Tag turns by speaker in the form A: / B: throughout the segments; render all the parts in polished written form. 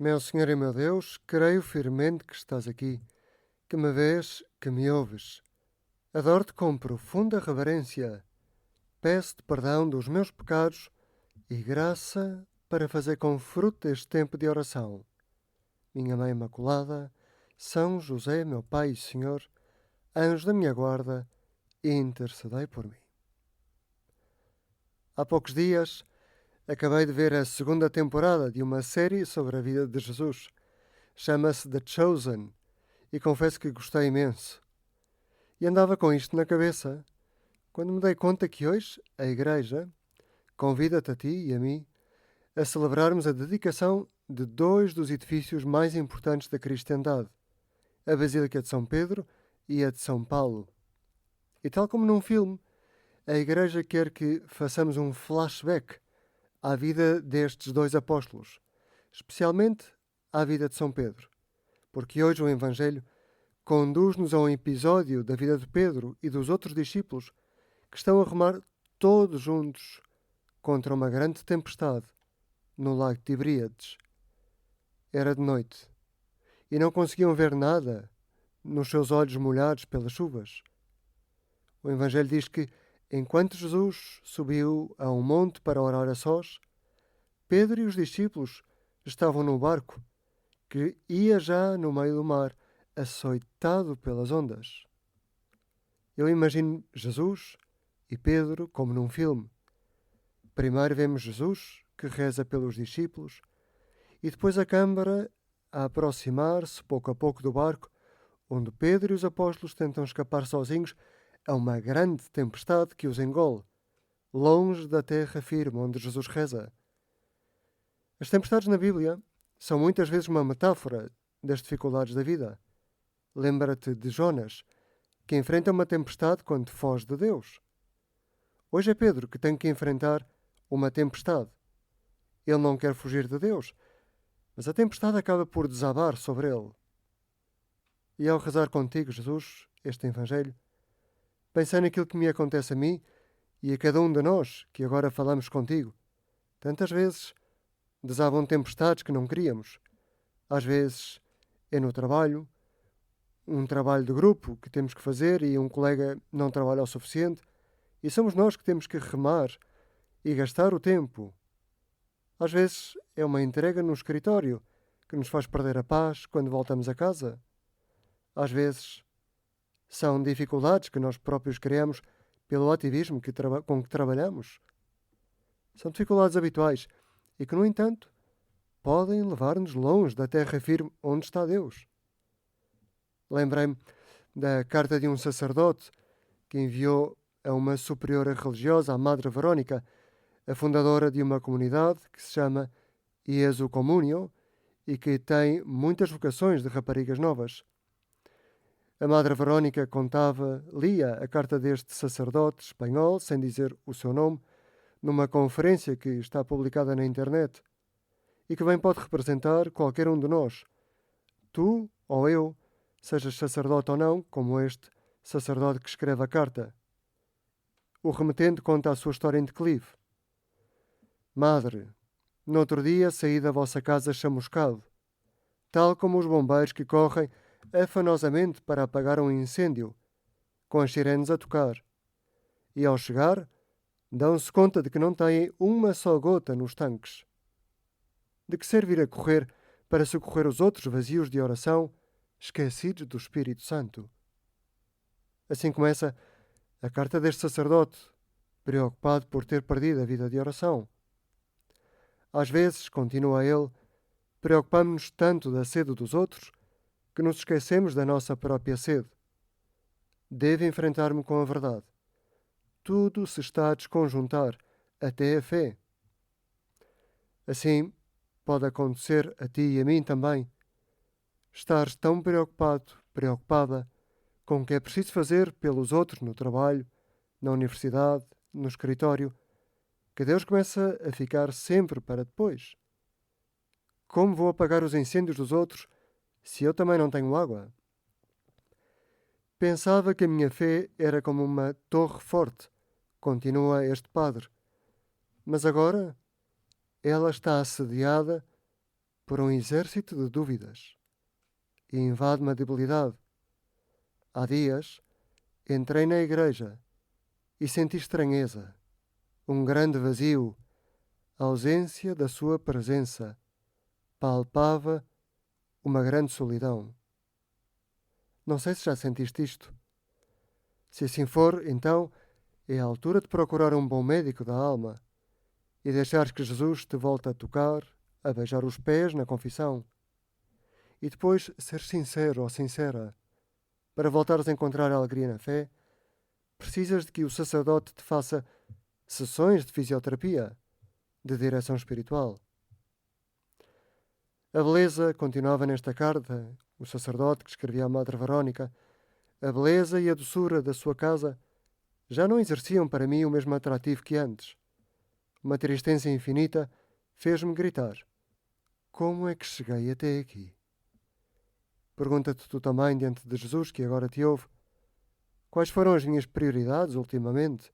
A: Meu Senhor e meu Deus, creio firmemente que estás aqui, que me vês, que me ouves. Adoro-te com profunda reverência. Peço-te perdão dos meus pecados e graça para fazer com fruto este tempo de oração. Minha Mãe Imaculada, São José, meu Pai e Senhor, anjo da minha guarda, intercedei por mim. Há poucos dias acabei de ver a segunda temporada de uma série sobre a vida de Jesus. Chama-se The Chosen e confesso que gostei imenso. E andava com isto na cabeça quando me dei conta que hoje a Igreja convida-te a ti e a mim a celebrarmos a dedicação de dois dos edifícios mais importantes da cristandade, a Basílica de São Pedro e a de São Paulo. E tal como num filme, a Igreja quer que façamos um flashback à vida destes dois apóstolos, especialmente à vida de São Pedro, porque hoje o Evangelho conduz-nos a um episódio da vida de Pedro e dos outros discípulos que estão a remar todos juntos contra uma grande tempestade no lago de Tiberíades. Era de noite e não conseguiam ver nada nos seus olhos molhados pelas chuvas. O Evangelho diz que, enquanto Jesus subiu a um monte para orar a sós, Pedro e os discípulos estavam no barco que ia já no meio do mar, açoitado pelas ondas. Eu imagino Jesus e Pedro como num filme. Primeiro vemos Jesus, que reza pelos discípulos, e depois a câmara a aproximar-se pouco a pouco do barco, onde Pedro e os apóstolos tentam escapar sozinhos a uma grande tempestade que os engole, longe da terra firme onde Jesus reza. As tempestades na Bíblia são muitas vezes uma metáfora das dificuldades da vida. Lembra-te de Jonas, que enfrenta uma tempestade quando foge de Deus. Hoje é Pedro que tem que enfrentar uma tempestade. Ele não quer fugir de Deus, mas a tempestade acaba por desabar sobre ele. E ao rezar contigo, Jesus, este Evangelho, pensei naquilo que me acontece a mim e a cada um de nós que agora falamos contigo. Tantas vezes desabam tempestades que não queríamos. Às vezes é no trabalho, um trabalho de grupo que temos que fazer e um colega não trabalha o suficiente, e somos nós que temos que remar e gastar o tempo. Às vezes é uma entrega no escritório que nos faz perder a paz quando voltamos a casa. Às vezes são dificuldades que nós próprios criamos pelo ativismo com que trabalhamos. São dificuldades habituais e que, no entanto, podem levar-nos longe da terra firme onde está Deus. Lembrei-me da carta de um sacerdote que enviou a uma superiora religiosa, a Madre Verónica, a fundadora de uma comunidade que se chama Iesu Communio e que tem muitas vocações de raparigas novas. A Madre Verónica lia a carta deste sacerdote espanhol, sem dizer o seu nome, numa conferência que está publicada na internet e que bem pode representar qualquer um de nós. Tu ou eu, sejas sacerdote ou não, como este sacerdote que escreve a carta. O remetente conta a sua história em declive. Madre, no outro dia saí da vossa casa chamuscado, tal como os bombeiros que correm afanosamente para apagar um incêndio, com as sirenes a tocar. E ao chegar, dão-se conta de que não têm uma só gota nos tanques. De que servir a correr para socorrer os outros vazios de oração, esquecidos do Espírito Santo? Assim começa a carta deste sacerdote, preocupado por ter perdido a vida de oração. Às vezes, continua ele, preocupamos-nos tanto da sede dos outros que nos esquecemos da nossa própria sede. Devo enfrentar-me com a verdade. Tudo se está a desconjuntar, até a fé. Assim, pode acontecer a ti e a mim também. Estares tão preocupado, preocupada, com o que é preciso fazer pelos outros no trabalho, na universidade, no escritório, que Deus começa a ficar sempre para depois. Como vou apagar os incêndios dos outros se eu também não tenho água? Pensava que a minha fé era como uma torre forte, continua este padre, mas agora ela está assediada por um exército de dúvidas e invade-me a debilidade. Há dias entrei na igreja e senti estranheza, um grande vazio, a ausência da sua presença. Palpava uma grande solidão. Não sei se já sentiste isto. Se assim for, então é a altura de procurar um bom médico da alma e deixares que Jesus te volte a tocar, a beijar os pés na confissão. E depois ser sincero ou sincera. Para voltares a encontrar a alegria na fé, precisas de que o sacerdote te faça sessões de fisioterapia, de direção espiritual. A beleza, continuava nesta carta o sacerdote que escrevia à Madre Verónica, a beleza e a doçura da sua casa já não exerciam para mim o mesmo atrativo que antes. Uma tristeza infinita fez-me gritar: como é que cheguei até aqui? Pergunta-te tu também diante de Jesus que agora te ouve: quais foram as minhas prioridades ultimamente?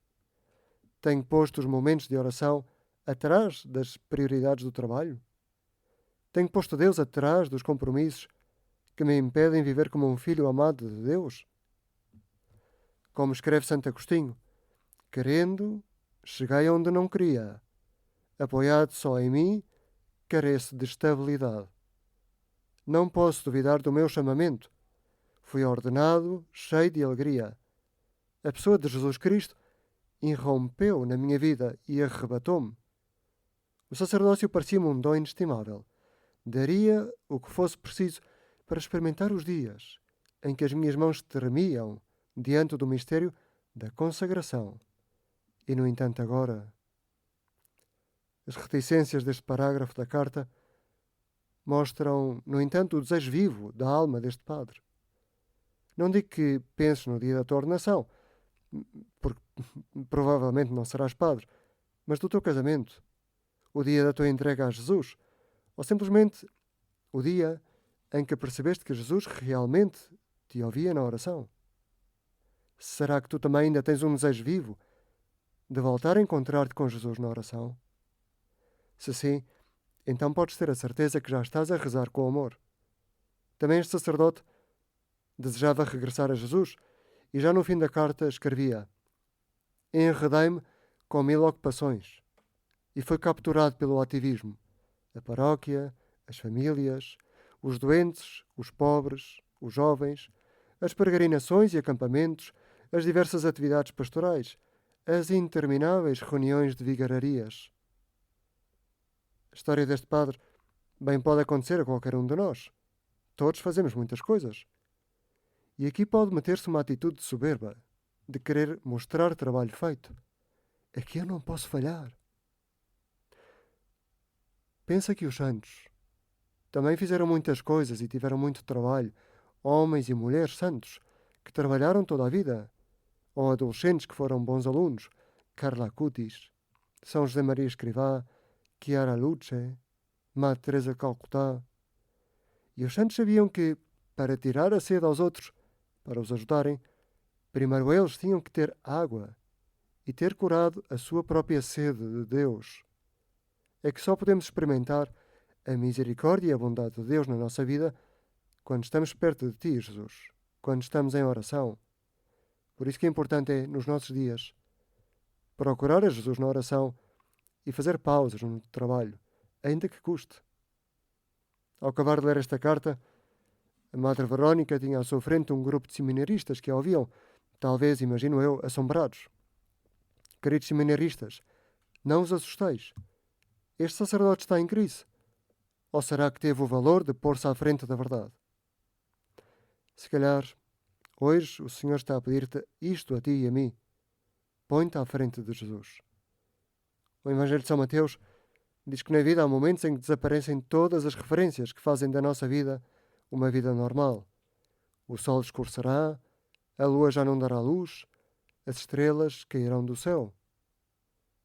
A: Tenho posto os momentos de oração atrás das prioridades do trabalho? Tenho posto Deus atrás dos compromissos que me impedem viver como um filho amado de Deus? Como escreve Santo Agostinho, querendo, cheguei onde não queria. Apoiado só em mim, careço de estabilidade. Não posso duvidar do meu chamamento. Fui ordenado, cheio de alegria. A pessoa de Jesus Cristo irrompeu na minha vida e arrebatou-me. O sacerdócio parecia-me um dom inestimável. Daria o que fosse preciso para experimentar os dias em que as minhas mãos tremiam diante do mistério da consagração. E, no entanto, agora, as reticências deste parágrafo da carta mostram, no entanto, o desejo vivo da alma deste padre. Não digo que penses no dia da tua ordenação, porque provavelmente não serás padre, mas do teu casamento, o dia da tua entrega a Jesus, ou simplesmente o dia em que percebeste que Jesus realmente te ouvia na oração. Será que tu também ainda tens um desejo vivo de voltar a encontrar-te com Jesus na oração? Se sim, então podes ter a certeza que já estás a rezar com amor. Também este sacerdote desejava regressar a Jesus e já no fim da carta escrevia: enredei-me com 1000 ocupações e foi capturado pelo ativismo. A paróquia, as famílias, os doentes, os pobres, os jovens, as peregrinações e acampamentos, as diversas atividades pastorais, as intermináveis reuniões de vigararias. A história deste padre bem pode acontecer a qualquer um de nós. Todos fazemos muitas coisas. E aqui pode meter-se uma atitude de soberba, de querer mostrar trabalho feito. É que eu não posso falhar. Pensa que os santos também fizeram muitas coisas e tiveram muito trabalho, homens e mulheres santos que trabalharam toda a vida, ou adolescentes que foram bons alunos, Carla Acutis, São José Maria Escrivá, Chiara Luce, Madre Teresa de Calcutá. E os santos sabiam que, para tirar a sede aos outros, para os ajudarem, primeiro eles tinham que ter água e ter curado a sua própria sede de Deus. É que só podemos experimentar a misericórdia e a bondade de Deus na nossa vida quando estamos perto de Ti, Jesus, quando estamos em oração. Por isso que é importante é, nos nossos dias, procurar a Jesus na oração e fazer pausas no trabalho, ainda que custe. Ao acabar de ler esta carta, a Madre Verónica tinha à sua frente um grupo de seminaristas que a ouviam, talvez, imagino eu, assombrados. Queridos seminaristas, não os assusteis. Este sacerdote está em crise. Ou será que teve o valor de pôr-se à frente da verdade? Se calhar, hoje o Senhor está a pedir-te isto a ti e a mim. Põe-te à frente de Jesus. O Evangelho de São Mateus diz que na vida há momentos em que desaparecem todas as referências que fazem da nossa vida uma vida normal. O sol escurecerá, a lua já não dará luz, as estrelas cairão do céu.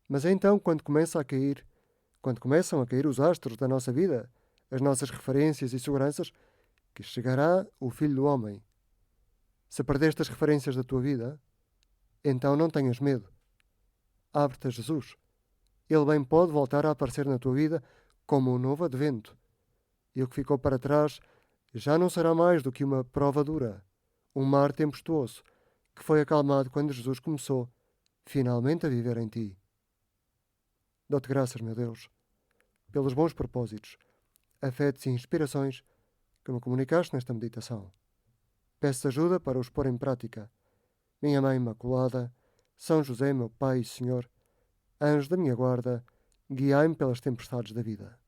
A: Mas é então quando começam a cair os astros da nossa vida, as nossas referências e seguranças, que chegará o Filho do Homem. Se perdeste as referências da tua vida, então não tenhas medo. Abre-te a Jesus. Ele bem pode voltar a aparecer na tua vida como um novo advento, E o que ficou para trás já não será mais do que uma prova dura, um mar tempestuoso, que foi acalmado quando Jesus começou finalmente a viver em ti. Dou-te graças, meu Deus, pelos bons propósitos, afetos e inspirações que me comunicaste nesta meditação. Peço ajuda para os pôr em prática. Minha Mãe Imaculada, São José, meu Pai e Senhor, anjo da minha guarda, guiai-me pelas tempestades da vida.